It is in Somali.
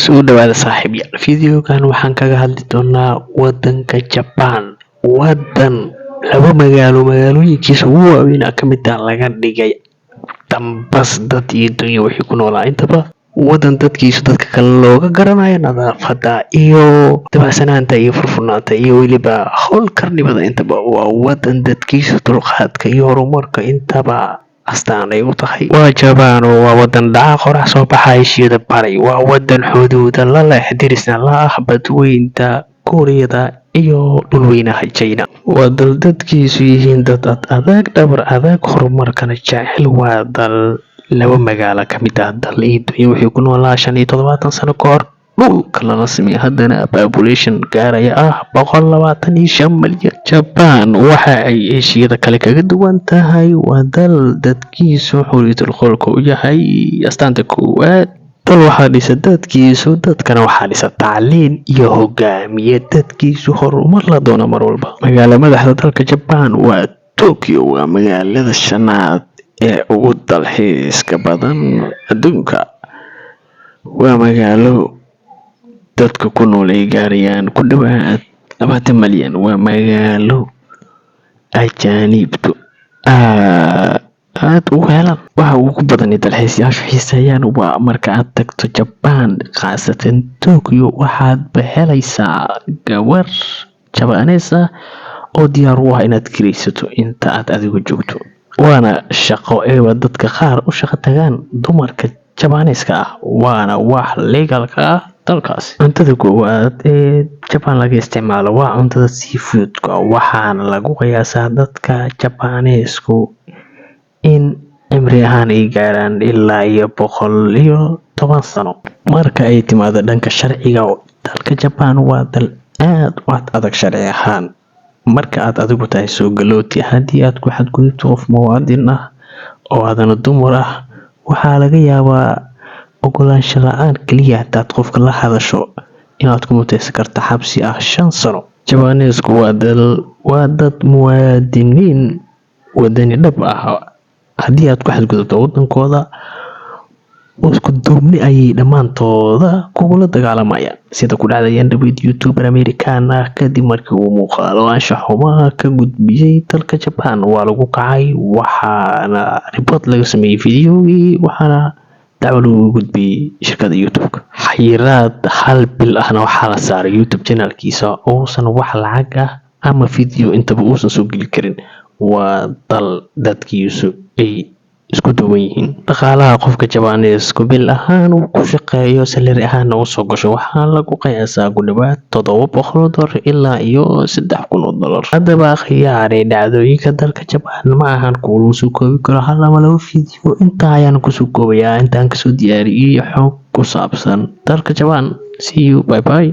soo dhawaada saaxiibayaal. Fiidiyogan waxaan kaga hadli doonaa wadanka Japan. Wadan laba magaalooyinkiisa ugu waaweyn ka mid ah laga dhigay dambas dad iyo dunya wixii ku noolaa intaba. Wadan dadkiisu dadka kale looga garanayo nadaafada iyo dabacsanaanta iyo furfurnaanta iyo weliba howlkarnimada intaba. Waa wadan dadkiisu dulqaadka iyo horumarka intaba astaan ay u tahay. Waa Japan oo waa wadan dhaca qorax soo baxa Aasiya Bari. Waa wadan xuduuda la leh dirisna la ah badweynta Kuuriyada iyo dhulweynaha China. Waa dal dadkiisu yihiin dad adag, dhabar adag, horumarkana jecel. Waa dal laba magaalo ka mid ah dal iyo dunya wixii ku noolaa 75 sano ka hor dhulka lala sameeyay, haddana population gaaraya 125 milyan. Japan waxa ay Aasiyada kale kaga duwan tahay waa dal dadkiisu xuriyatul qowlka u yahay astaanta koowaad. dal waxaa dhisa dadkiisu, dadkana waxaa dhisa tacliin iyo hogaamiye dadkiisu horumar la doona mar walba. Magaala madaxda dalka Japan waa Tokyo. Waa magaalada shanaad ee ugu dalxiiska badan adduunka. Waa magaalo dadka ku nool ay gaarayaan ku dhawaad 20 milyan. Waa magaalo ajaanibtu aad u helaan. Waxa ugu badan ee dalxiisayaashu xiiseeyaan waa marka aad tagto Japan, khaasatan Tokyo, waxaad helaysaa gabar Japanese ah oo diyaar u ah inaad kiraysato inta aad adigu joogto. Waana shaqo eeba dadka qaar u shaqo tagaan dumarka Japanese ah, waana wax legal ka ah dalkaas. Cuntada koowaad ee Japan laga isticmaalo waa cuntada seafood-ka, waxaana lagu qiyaasaa dadka Japanese in cimri ahaan ay gaaraan ilaa 110 sano. Marka ay timaado dhanka sharciga, dalka Japan waa dal aad u adag sharci ahaan. Marka aad adigu tahay soo galooti, haddii aad ku xadgudubto qof muwaadin ah oo aadan dumar ah, waxaa laga yaabaa ogolaansho la'aan kaliya hadaad qofka la hadasho inaad ku muteysan karto xabsi 5 sano. Japanese waa dad muwaadiniin wadani dhab ah. Haddii aad ku xadgudubto wadankooda, isku duubni ayay dhammaantooda kugula dagaalamayaan, sida ku dhacday YouTuber American ah kadib markii uu muuqaalo anshax xumo ka gudbiyay dalka Japan. Waa lagu kacay, waxaana report laga sameeyay fiidiyowgii, waxaana dacwo lagu gudbiyay shirkadda YouTube. Xayiraad 1 bil ahna waxaa la saaray YouTube channelkiisa uusan wax lacag ah ama fiidiyo intaba uusan soo geli karin. Waa dal dadkiisu ay isku duuban yihiin. Dhaqaalaha qofka Japanese bil ahaan uu ku shaqeeyo salary ahaan u soo gasho waxaa lagu qiyaasaa ku dhawaad $700 ilaa $3,000. Haddaba khiyaari dhacdooyinka dalka Japan ma ahan kuwo lagu soo koobi karo hal ama laba fiidiyo. Inta ayaan ku soo koobayaa intaan kasoo diyaariyay xog ku saabsan dalka Japan. See you, bye bye.